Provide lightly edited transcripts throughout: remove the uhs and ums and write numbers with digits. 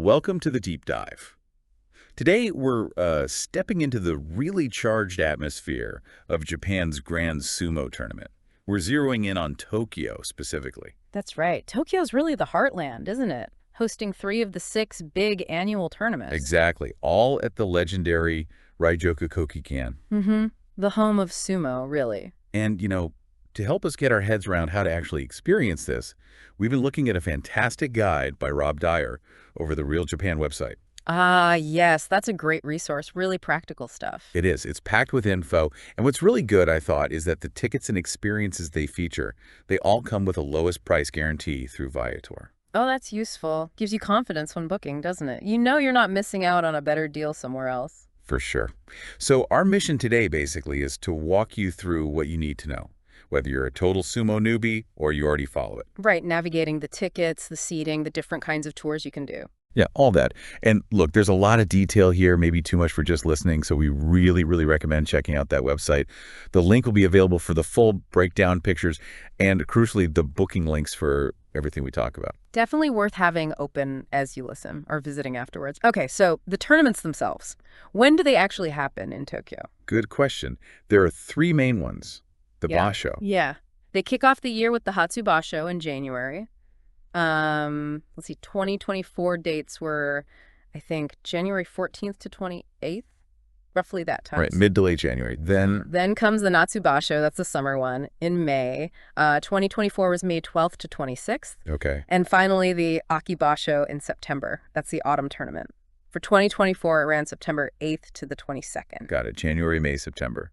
Welcome to the deep dive. Today, we're stepping into the really charged atmosphere of Japan's Grand Sumo tournament. We're zeroing in on Tokyo specifically. That's right. Tokyo's really the heartland, isn't it? Hosting 3 of the 6 big annual tournaments. Exactly. All at the legendary Raijoku Kokikan. Mm-hmm. The home of sumo, really. And, to help us get our heads around how to actually experience this, we've been looking at a fantastic guide by Rob Dyer over the Real Japan website. Ah, yes, that's a great resource. Really practical stuff. It is. It's packed with info. And what's really good, I thought, is that the tickets and experiences they feature, they all come with a lowest price guarantee through Viator. Oh, that's useful. Gives you confidence when booking, doesn't it? You know you're not missing out on a better deal somewhere else. For sure. So our mission today, basically, is to walk you through what you need to know, whether you're a total sumo newbie or you already follow it. Right, navigating the tickets, the seating, the different kinds of tours you can do. Yeah, all that. And look, there's a lot of detail here, maybe too much for just listening, so we really, really recommend checking out that website. The link will be available for the full breakdown pictures and, crucially, the booking links for everything we talk about. Definitely worth having open as you listen or visiting afterwards. Okay, so the tournaments themselves. When do they actually happen in Tokyo? Good question. There are 3 main ones. The Yeah. Basho. Yeah. They kick off the year with the Hatsu Basho in January. Let's see, 2024 dates were, I think, January 14th to 28th, roughly that time. Right, mid to late January. Then comes the Natsu Basho, that's the summer one, in May. 2024 was May 12th to 26th. Okay. And finally, the Aki Basho in September. That's the autumn tournament. For 2024, it ran September 8th to the 22nd. Got it. January, May, September.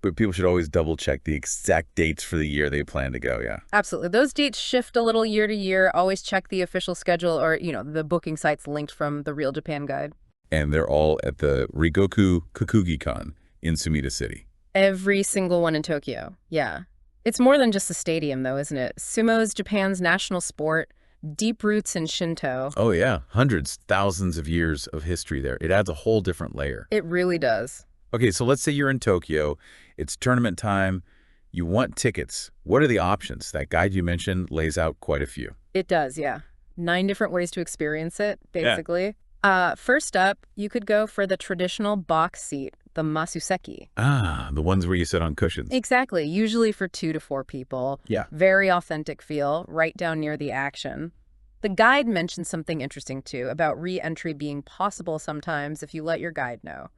But people should always double check the exact dates for the year they plan to go, yeah. Absolutely. Those dates shift a little year to year. Always check the official schedule or, the booking sites linked from the Real Japan Guide. And they're all at the Rigoku Kokugikan in Sumida City. Every single one in Tokyo. Yeah. It's more than just a stadium, though, isn't it? Sumo is Japan's national sport, deep roots in Shinto. Oh, yeah. Hundreds, thousands of years of history there. It adds a whole different layer. It really does. Okay, so let's say you're in Tokyo. It's tournament time. You want tickets. What are the options? That guide you mentioned lays out quite a few. It does, yeah. 9 different ways to experience it, Yeah. basically. First up, you could go for the traditional box seat, the masuseki. Ah, the ones where you sit on cushions. Exactly, usually for 2 to 4 people. Yeah. Very authentic feel, right down near the action. The guide mentions something interesting, too, about re-entry being possible sometimes if you let your guide know.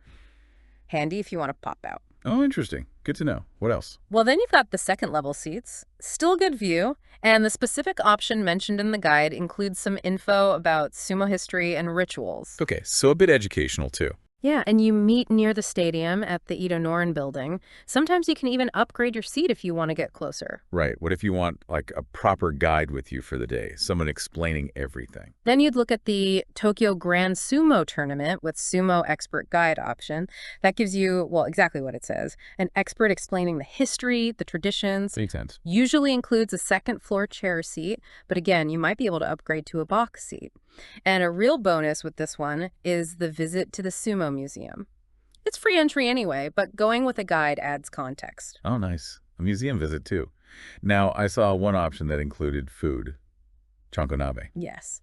Handy if you want to pop out. Oh, interesting. Good to know. What else? Well, then you've got the second level seats. Still good view, and the specific option mentioned in the guide includes some info about sumo history and rituals. Okay, so a bit educational, too. Yeah, and you meet near the stadium at the Ito Norin building. Sometimes you can even upgrade your seat if you want to get closer. Right. What if you want, like, a proper guide with you for the day? Someone explaining everything. Then you'd look at the Tokyo Grand Sumo Tournament with Sumo Expert Guide option. That gives you, well, exactly what it says, an expert explaining the history, the traditions. Makes sense. Usually includes a second floor chair seat, but again, you might be able to upgrade to a box seat. And a real bonus with this one is the visit to the Sumo Museum. It's free entry anyway, but going with a guide adds context. Oh, nice. A museum visit, too. Now, I saw one option that included food. Chankonabe. Yes.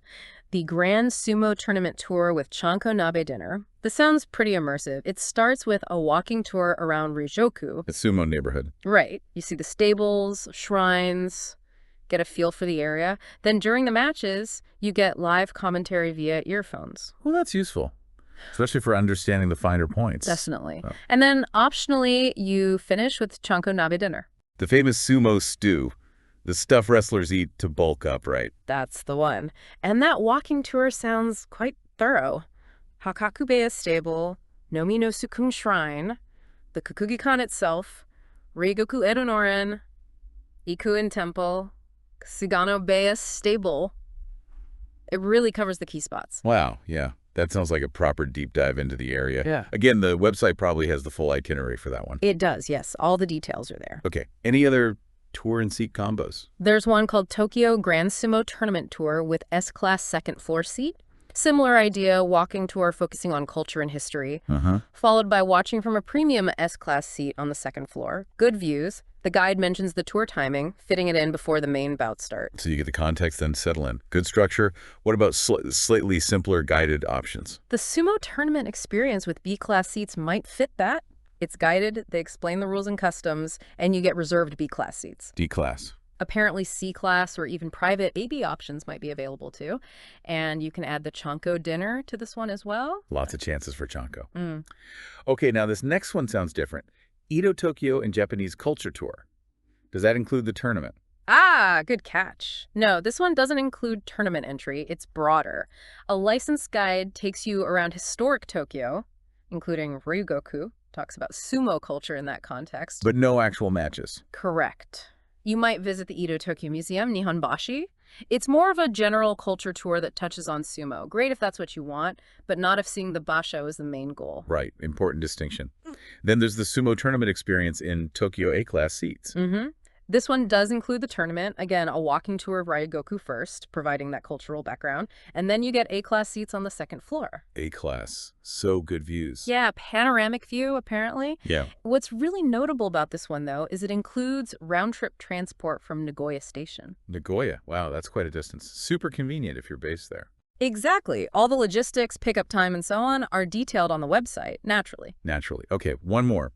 The Grand Sumo Tournament Tour with Chankonabe dinner. This sounds pretty immersive. It starts with a walking tour around Rijoku. A sumo neighborhood. Right. You see the stables, shrines, get a feel for the area. Then during the matches, you get live commentary via earphones. Well, that's useful, especially for understanding the finer points. Definitely. Oh. And then optionally, you finish with Chankonabe dinner. The famous sumo stew. The stuff wrestlers eat to bulk up, right? That's the one. And that walking tour sounds quite thorough. Hakakubeya Stable, Nomi no Sukun Shrine, the Kokugikan itself, Reigoku Edo Noren, Ikuin Temple, Sugano Beya Stable. It really covers the key spots. Wow, yeah. That sounds like a proper deep dive into the area. Yeah. Again, the website probably has the full itinerary for that one. It does, yes. All the details are there. Okay. Any other tour and seat combos? There's one called Tokyo Grand Sumo Tournament Tour with S-Class second floor seat. Similar idea, walking tour focusing on culture and history, followed by watching from a premium S-Class seat on the second floor. Good views. The guide mentions the tour timing, fitting it in before the main bouts start. So you get the context, then settle in. Good structure. What about slightly simpler guided options? The Sumo tournament experience with B-class seats might fit that. It's guided, they explain the rules and customs, and you get reserved B-class seats. D-class. Apparently C-class or even private AB options might be available too. And you can add the Chanko dinner to this one as well. Lots of chances for Chanko. Mm. Okay, now this next one sounds different. Edo Tokyo and Japanese Culture Tour. Does that include the tournament? Ah, good catch. No, this one doesn't include tournament entry. It's broader. A licensed guide takes you around historic Tokyo, including Ryugoku, talks about sumo culture in that context. But no actual matches. Correct. You might visit the Edo Tokyo Museum, Nihonbashi. It's more of a general culture tour that touches on sumo. Great if that's what you want, but not if seeing the basho is the main goal. Right, important distinction. Then there's the sumo tournament experience in Tokyo A-class seats. Mm-hmm. This one does include the tournament. Again, a walking tour of Ryogoku first, providing that cultural background. And then you get A-class seats on the second floor. A-class. So good views. Yeah, panoramic view, apparently. Yeah. What's really notable about this one, though, is it includes round-trip transport from Nagoya Station. Nagoya. Wow, that's quite a distance. Super convenient if you're based there. Exactly. All the logistics, pickup time, and so on are detailed on the website, naturally. Naturally. Okay, one more.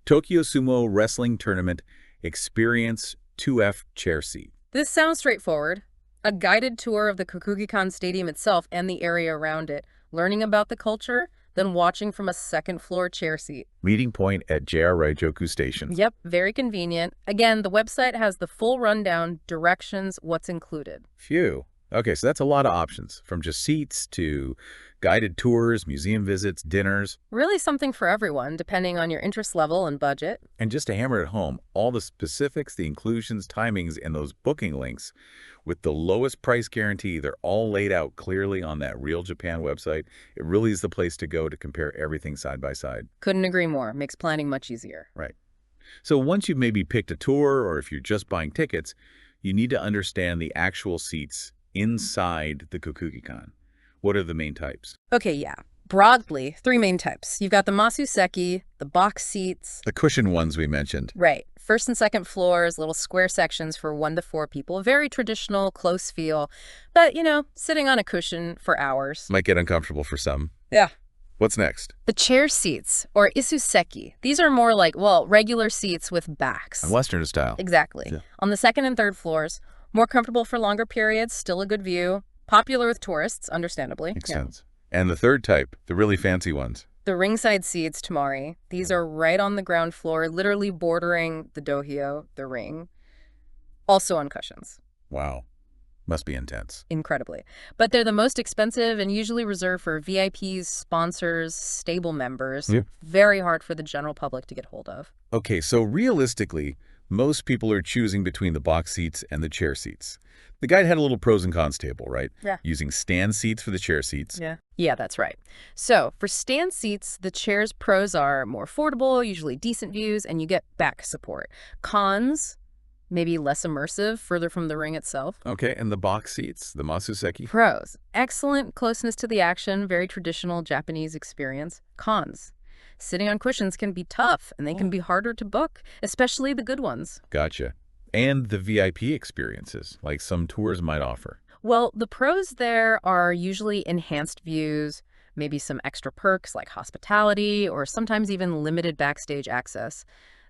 Tokyo Sumo Wrestling Tournament Experience 2F Chair Seat. This sounds straightforward. A guided tour of the Kokugikan Stadium itself and the area around it, learning about the culture, then watching from a second-floor chair seat. Meeting point at JR Ryogoku Station. Yep, very convenient. Again, the website has the full rundown, directions, what's included. Phew. Okay, so that's a lot of options, from just seats to guided tours, museum visits, dinners. Really something for everyone, depending on your interest level and budget. And just to hammer it home, all the specifics, the inclusions, timings, and those booking links with the lowest price guarantee, they're all laid out clearly on that Real Japan website. It really is the place to go to compare everything side by side. Couldn't agree more. Makes planning much easier. Right. So once you've maybe picked a tour, or if you're just buying tickets, you need to understand the actual seats inside the Kokugikan. What are the main types? Okay, yeah. Broadly, three main types. You've got the masuseki, the box seats. The cushion ones we mentioned. Right. First and second floors, little square sections for 1 to 4 people. Very traditional, close feel. But, sitting on a cushion for hours. Might get uncomfortable for some. Yeah. What's next? The chair seats, or isuseki. These are more like, regular seats with backs. Western style. Exactly. Yeah. On the second and third floors, more comfortable for longer periods, still a good view. Popular with tourists, understandably. Makes sense. And the third type, the really fancy ones. The ringside seats, Tamari. These are right on the ground floor, literally bordering the dohyo, the ring. Also on cushions. Wow. Must be intense. Incredibly. But they're the most expensive and usually reserved for VIPs, sponsors, stable members. Yeah. Very hard for the general public to get hold of. Okay, so realistically, most people are choosing between the box seats and the chair seats. The guide had a little pros and cons table, right? Yeah. Using stand seats for the chair seats. Yeah, that's right. So for stand seats, the chair's pros are more affordable, usually decent views, and you get back support. Cons, maybe less immersive, further from the ring itself. Okay, and the box seats, the masuseki. Pros, excellent closeness to the action, very traditional Japanese experience. Cons, sitting on cushions can be tough, and they can be harder to book, especially the good ones. Gotcha. And the VIP experiences, like some tours might offer. Well, the pros there are usually enhanced views, maybe some extra perks like hospitality, or sometimes even limited backstage access.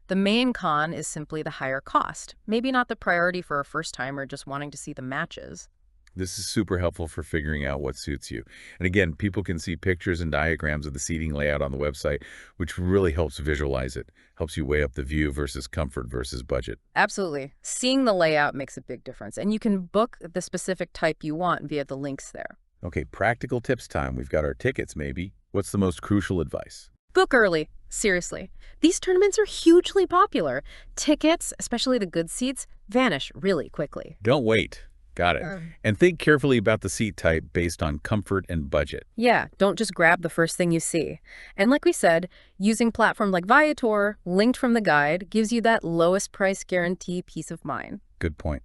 The main con is simply the higher cost, maybe not the priority for a first-timer just wanting to see the matches. This is super helpful for figuring out what suits you. And again, people can see pictures and diagrams of the seating layout on the website, which really helps visualize it, helps you weigh up the view versus comfort versus budget. Absolutely. Seeing the layout makes a big difference, and you can book the specific type you want via the links there. Okay, practical tips time. We've got our tickets, maybe. What's the most crucial advice? Book early. Seriously. These tournaments are hugely popular. Tickets, especially the good seats, vanish really quickly. Don't wait. Got it. And think carefully about the seat type based on comfort and budget. Yeah, don't just grab the first thing you see. And like we said, using platforms like Viator, linked from the guide, gives you that lowest price guarantee peace of mind. Good point.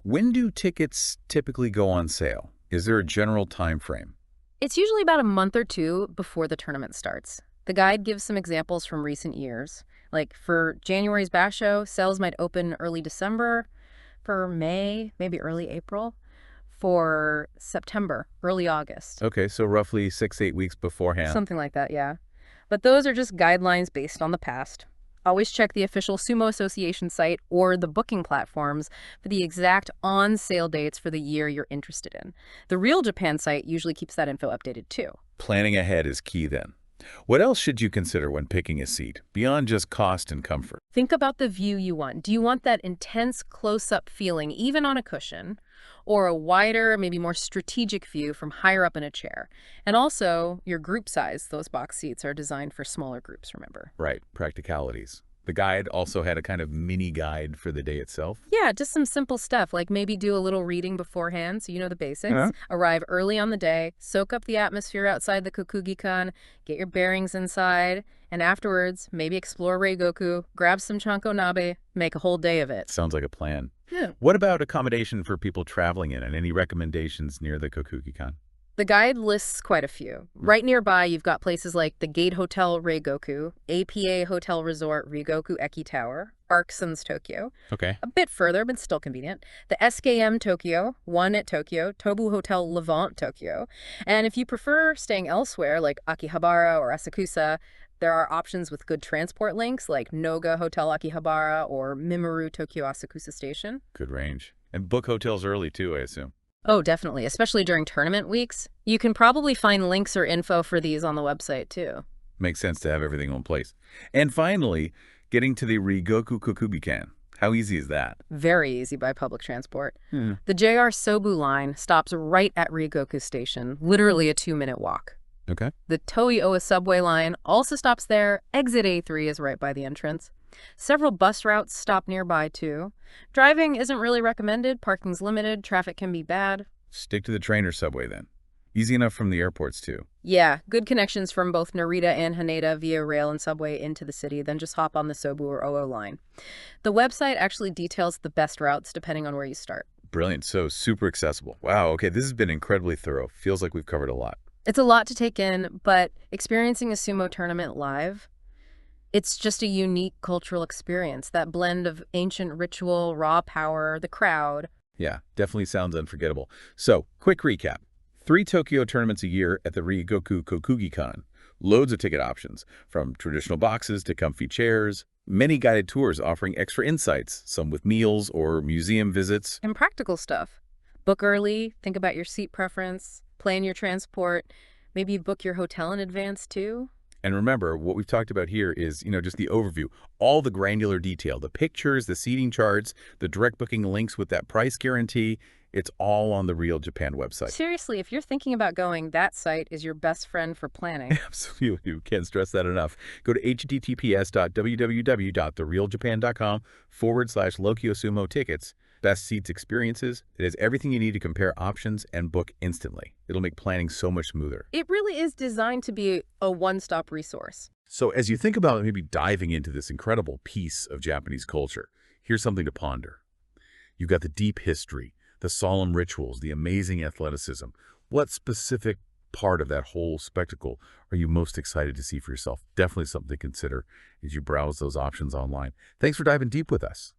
When do tickets typically go on sale? Is there a general time frame? It's usually about a month or two before the tournament starts. The guide gives some examples from recent years. Like for January's basho, sales might open early December. For May, maybe early April. For September, early August. Okay, so roughly 6-8 weeks beforehand. Something like that, yeah. But those are just guidelines based on the past. Always check the official Sumo Association site or the booking platforms for the exact on-sale dates for the year you're interested in. The Real Japan site usually keeps that info updated too. Planning ahead is key then. What else should you consider when picking a seat, beyond just cost and comfort? Think about the view you want. Do you want that intense close-up feeling, even on a cushion, or a wider, maybe more strategic view from higher up in a chair? And also, your group size. Those box seats are designed for smaller groups, remember? Right, practicalities. The guide also had a kind of mini guide for the day itself. Yeah, just some simple stuff, like maybe do a little reading beforehand so you know the basics. Arrive early on the day, soak up the atmosphere outside the Kokugikan, get your bearings inside, and afterwards, maybe explore Reigoku, grab some chanko nabe, make a whole day of it. Sounds like a plan. Yeah. What about accommodation for people traveling in, and any recommendations near the Kokugikan? The guide lists quite a few. Right nearby, you've got places like the Gate Hotel Reigoku, APA Hotel Resort Reigoku Eki Tower, Arkson's Tokyo. Okay. A bit further, but still convenient. The SKM Tokyo, One at Tokyo, Tobu Hotel Levant Tokyo. And if you prefer staying elsewhere, like Akihabara or Asakusa, there are options with good transport links, like Noga Hotel Akihabara or Mimuru Tokyo Asakusa Station. Good range. And book hotels early, too, I assume. Oh, definitely, especially during tournament weeks. You can probably find links or info for these on the website, too. Makes sense to have everything in place. And finally, getting to the Reigoku Kokugikan. How easy is that? Very easy by public transport. Hmm. The JR Sobu line stops right at Reigoku Station, literally a 2-minute walk. Okay. The Toei-Owa subway line also stops there. Exit A3 is right by the entrance. Several bus routes stop nearby, too. Driving isn't really recommended. Parking's limited. Traffic can be bad. Stick to the train or subway, then. Easy enough from the airports, too. Yeah, good connections from both Narita and Haneda via rail and subway into the city, then just hop on the Sobu or Owo line. The website actually details the best routes depending on where you start. Brilliant. So super accessible. Wow. Okay, this has been incredibly thorough. Feels like we've covered a lot. It's a lot to take in, but experiencing a sumo tournament live, it's just a unique cultural experience. That blend of ancient ritual, raw power, the crowd. Yeah, definitely sounds unforgettable. So, quick recap. 3 Tokyo tournaments a year at the Reigoku Kokugikan. Loads of ticket options, from traditional boxes to comfy chairs. Many guided tours offering extra insights, some with meals or museum visits. And practical stuff. Book early, think about your seat preference, plan your transport, maybe book your hotel in advance too. And remember, what we've talked about here is, just the overview, all the granular detail, the pictures, the seating charts, the direct booking links with that price guarantee. It's all on the Real Japan website. Seriously, if you're thinking about going, that site is your best friend for planning. Absolutely. You can't stress that enough. Go to https://www.therealjapan.com/Lokyo Sumo tickets. Best seats experiences. It has everything you need to compare options and book instantly. It'll make planning so much smoother. It really is designed to be a one-stop resource. So as you think about maybe diving into this incredible piece of Japanese culture, here's something to ponder. You've got the deep history, the solemn rituals, the amazing athleticism. What specific part of that whole spectacle are you most excited to see for yourself? Definitely something to consider as you browse those options online. Thanks for diving deep with us.